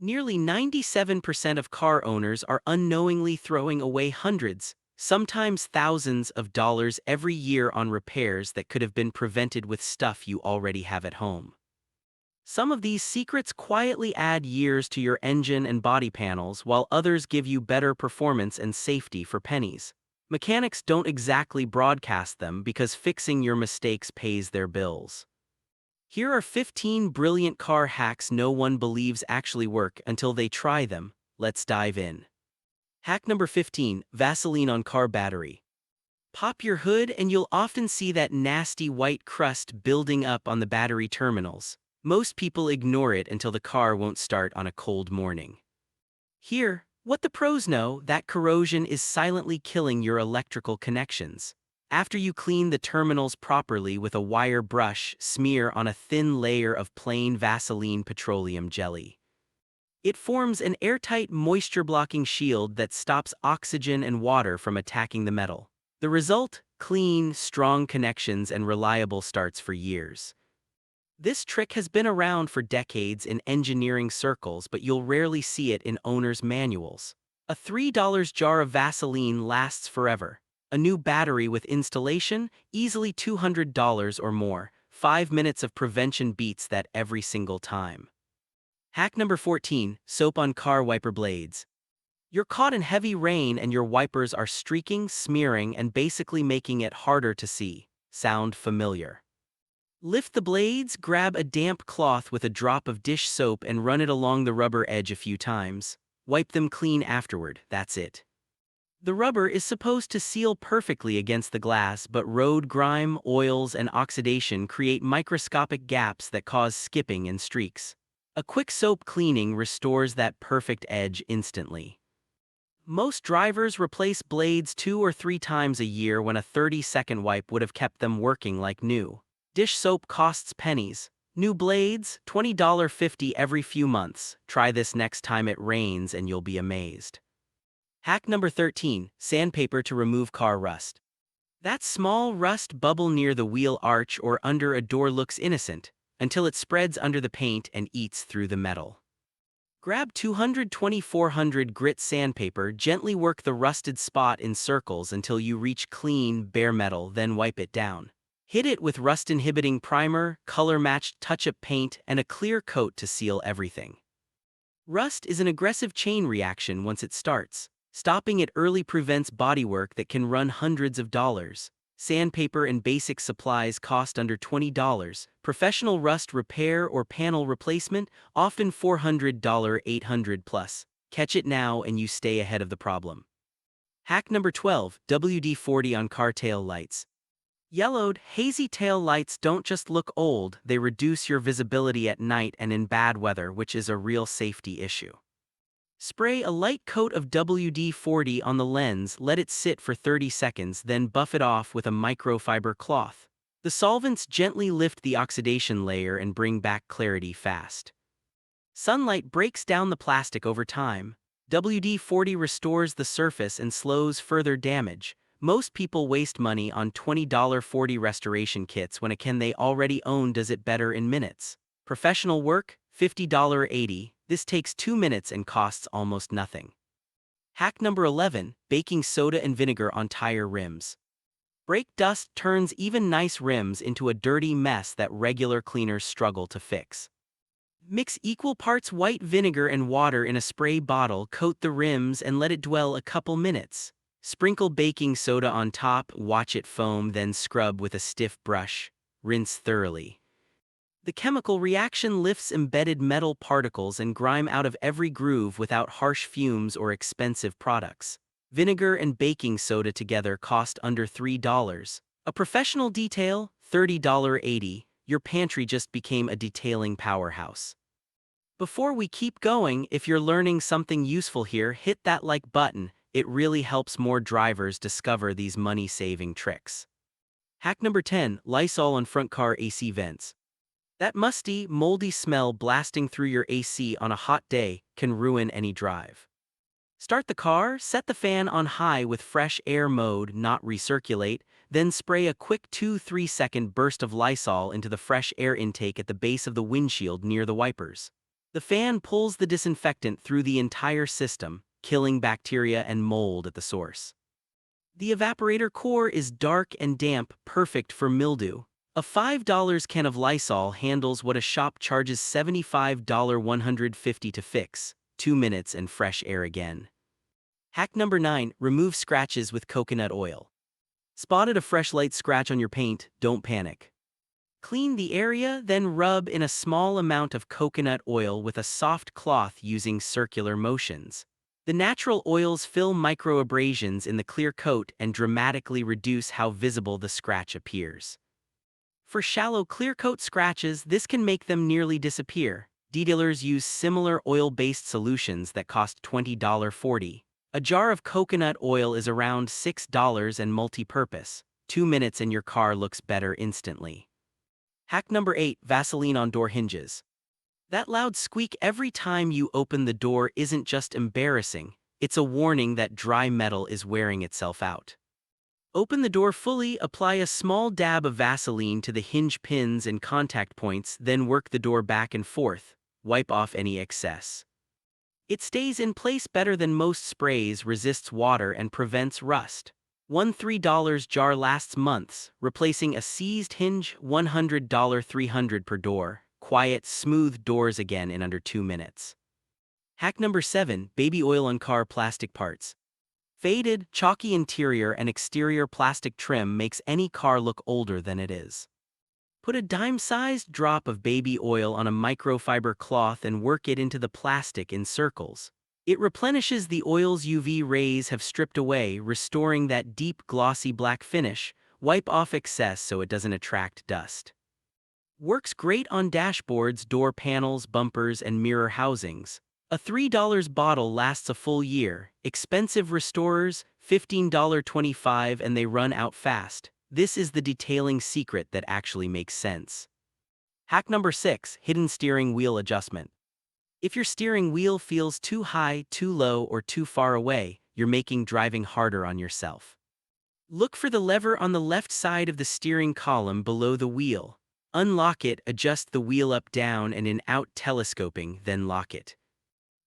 Nearly 97% of car owners are unknowingly throwing away hundreds, sometimes thousands of dollars every year on repairs that could have been prevented with stuff you already have at home. Some of these secrets quietly add years to your engine and body panels, while others give you better performance and safety for pennies. Mechanics don't exactly broadcast them because fixing your mistakes pays their bills. Here are 15 brilliant car hacks no one believes actually work until they try them. Let's dive in. Hack number 15, Vaseline on car battery. Pop your hood and you'll often see that nasty white crust building up on the battery terminals. Most people ignore it until the car won't start on a cold morning. Here, what the pros know, that corrosion is silently killing your electrical connections. After you clean the terminals properly with a wire brush, smear on a thin layer of plain Vaseline petroleum jelly. It forms an airtight moisture-blocking shield that stops oxygen and water from attacking the metal. The result? Clean, strong connections and reliable starts for years. This trick has been around for decades in engineering circles, but you'll rarely see it in owner's manuals. A $3 jar of Vaseline lasts forever. A new battery with installation, easily $200 or more. 5 minutes of prevention beats that every single time. Hack number 14, soap on car wiper blades. You're caught in heavy rain and your wipers are streaking, smearing, and basically making it harder to see. Sound familiar? Lift the blades, grab a damp cloth with a drop of dish soap and run it along the rubber edge a few times. Wipe them clean afterward, that's it. The rubber is supposed to seal perfectly against the glass, but road grime, oils, and oxidation create microscopic gaps that cause skipping and streaks. A quick soap cleaning restores that perfect edge instantly. Most drivers replace blades 2 or 3 times a year when a 30-second wipe would have kept them working like new. Dish soap costs pennies. New blades, $20.50 every few months. Try this next time it rains and you'll be amazed. Hack number 13, sandpaper to remove car rust. That small rust bubble near the wheel arch or under a door looks innocent, until it spreads under the paint and eats through the metal. Grab 220-400 grit sandpaper, gently work the rusted spot in circles until you reach clean, bare metal, then wipe it down. Hit it with rust-inhibiting primer, color-matched touch-up paint, and a clear coat to seal everything. Rust is an aggressive chain reaction once it starts. Stopping it early prevents bodywork that can run hundreds of dollars. Sandpaper and basic supplies cost under $20. Professional rust repair or panel replacement, often $400, $800 plus. Catch it now and you stay ahead of the problem. Hack number 12, WD-40 on car tail lights. Yellowed, hazy tail lights don't just look old, they reduce your visibility at night and in bad weather, which is a real safety issue. Spray a light coat of WD-40 on the lens, let it sit for 30 seconds, then buff it off with a microfiber cloth. The solvents gently lift the oxidation layer and bring back clarity fast. Sunlight breaks down the plastic over time. WD-40 restores the surface and slows further damage. Most people waste money on $20 40 restoration kits when a can they already own does it better in minutes. Professional work, $50 80. This takes 2 minutes and costs almost nothing. Hack number 11, baking soda and vinegar on tire rims. Brake dust turns even nice rims into a dirty mess that regular cleaners struggle to fix. Mix equal parts white vinegar and water in a spray bottle, coat the rims and let it dwell a couple minutes. Sprinkle baking soda on top, watch it foam, then scrub with a stiff brush. Rinse thoroughly. The chemical reaction lifts embedded metal particles and grime out of every groove without harsh fumes or expensive products. Vinegar and baking soda together cost under $3. A professional detail, $30 80. Your pantry just became a detailing powerhouse. Before we keep going, if you're learning something useful here, hit that like button. It really helps more drivers discover these money-saving tricks. Hack number 10, Lysol on front car AC vents. That musty, moldy smell blasting through your AC on a hot day can ruin any drive. Start the car, set the fan on high with fresh air mode, not recirculate, then spray a quick 2-3 second burst of Lysol into the fresh air intake at the base of the windshield near the wipers. The fan pulls the disinfectant through the entire system, killing bacteria and mold at the source. The evaporator core is dark and damp, perfect for mildew. A $5 can of Lysol handles what a shop charges $75 150 to fix, 2 minutes and fresh air again. Hack number 9, remove scratches with coconut oil. Spotted a fresh light scratch on your paint, don't panic. Clean the area, then rub in a small amount of coconut oil with a soft cloth using circular motions. The natural oils fill microabrasions in the clear coat and dramatically reduce how visible the scratch appears. For shallow clear coat scratches, this can make them nearly disappear. Detailers use similar oil-based solutions that cost $20.40. A jar of coconut oil is around $6 and multi-purpose. 2 minutes and your car looks better instantly. Hack number 8, Vaseline on door hinges. That loud squeak every time you open the door isn't just embarrassing, it's a warning that dry metal is wearing itself out. Open the door fully, apply a small dab of Vaseline to the hinge pins and contact points, then work the door back and forth. Wipe off any excess. It stays in place better than most sprays, resists water, and prevents rust. One $3 jar lasts months, replacing a seized hinge. $100 300 per door. Quiet, smooth doors again in under 2 minutes. Hack number 7, baby oil on car plastic parts. Faded, chalky interior and exterior plastic trim makes any car look older than it is. Put a dime-sized drop of baby oil on a microfiber cloth and work it into the plastic in circles. It replenishes the oil's UV rays have stripped away, restoring that deep, glossy black finish. Wipe off excess so it doesn't attract dust. Works great on dashboards, door panels, bumpers, and mirror housings. A $3 bottle lasts a full year. Expensive restorers, $15.25, and they run out fast. This is the detailing secret that actually makes sense. Hack number 6, hidden steering wheel adjustment. If your steering wheel feels too high, too low, or too far away, you're making driving harder on yourself. Look for the lever on the left side of the steering column below the wheel. Unlock it, adjust the wheel up, down, and in out telescoping, then lock it.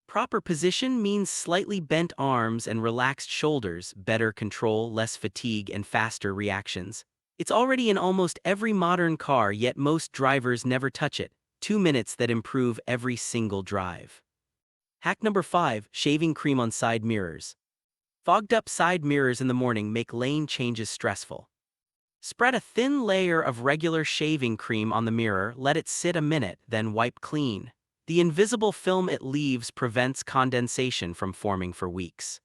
Proper position means slightly bent arms and relaxed shoulders, better control, less fatigue, and faster reactions. It's already in almost every modern car, yet most drivers never touch it. 2 minutes that improve every single drive. Hack number 5, shaving cream on side mirrors. Fogged up side mirrors in the morning make lane changes stressful. Spread a thin layer of regular shaving cream on the mirror, let it sit a minute, then wipe clean. The invisible film it leaves prevents condensation from forming for weeks.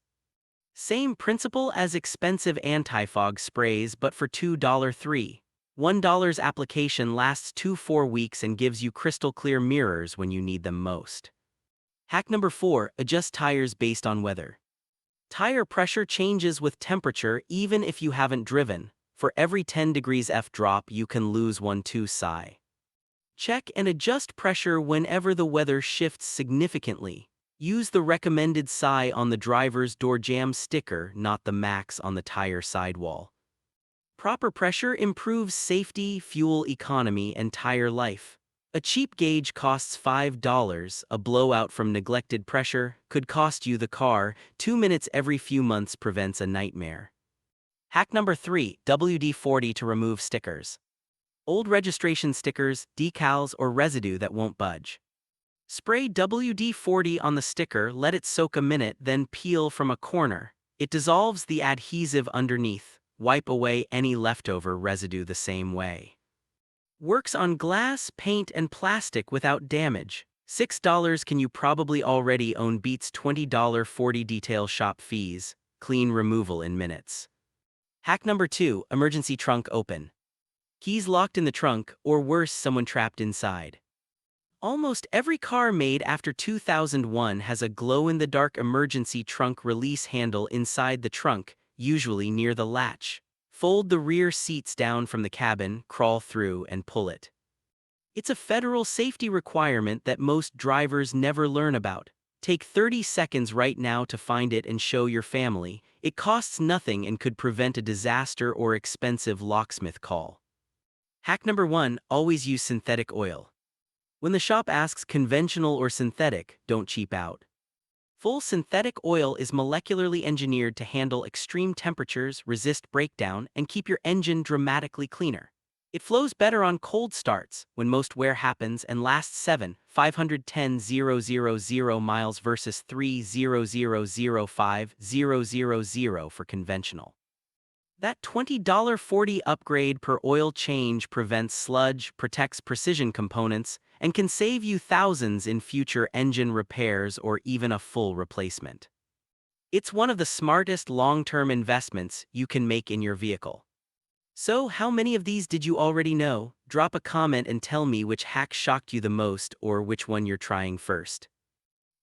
Same principle as expensive anti-fog sprays, but for $2.03. $1 application lasts 4 weeks and gives you crystal clear mirrors when you need them most. Hack number 4, adjust tires based on weather. Tire pressure changes with temperature even if you haven't driven. For every 10 degrees F drop, you can lose 1-2 psi. Check and adjust pressure whenever the weather shifts significantly. Use the recommended psi on the driver's door jamb sticker, not the max on the tire sidewall. Proper pressure improves safety, fuel economy, and tire life. A cheap gauge costs $5. A blowout from neglected pressure could cost you the car. 2 minutes every few months prevents a nightmare. Hack number 3, WD-40 to remove stickers. Old registration stickers, decals, or residue that won't budge. Spray WD-40 on the sticker, let it soak a minute, then peel from a corner. It dissolves the adhesive underneath. Wipe away any leftover residue the same way. Works on glass, paint, and plastic without damage. $6 can you probably already own, beats $20.40 detail shop fees. Clean removal in minutes. Hack number 2, emergency trunk open. Keys locked in the trunk, or worse, someone trapped inside. Almost every car made after 2001 has a glow-in-the-dark emergency trunk release handle inside the trunk, usually near the latch. Fold the rear seats down from the cabin, crawl through, and pull it. It's a federal safety requirement that most drivers never learn about. Take 30 seconds right now to find it and show your family. It costs nothing and could prevent a disaster or expensive locksmith call. Hack number 1, always use synthetic oil. When the shop asks conventional or synthetic, don't cheap out. Full synthetic oil is molecularly engineered to handle extreme temperatures, resist breakdown, and keep your engine dramatically cleaner. It flows better on cold starts, when most wear happens, and lasts 510,000 miles versus 300,500 for conventional. That $20.40 upgrade per oil change prevents sludge, protects precision components, and can save you thousands in future engine repairs or even a full replacement. It's one of the smartest long-term investments you can make in your vehicle. So, how many of these did you already know? Drop a comment and tell me which hack shocked you the most or which one you're trying first.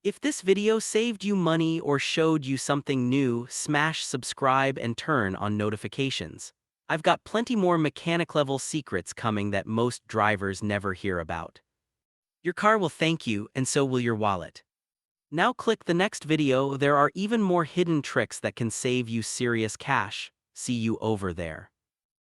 If this video saved you money or showed you something new, smash subscribe and turn on notifications. I've got plenty more mechanic-level secrets coming that most drivers never hear about. Your car will thank you, and so will your wallet. Now click the next video. There are even more hidden tricks that can save you serious cash. See you over there.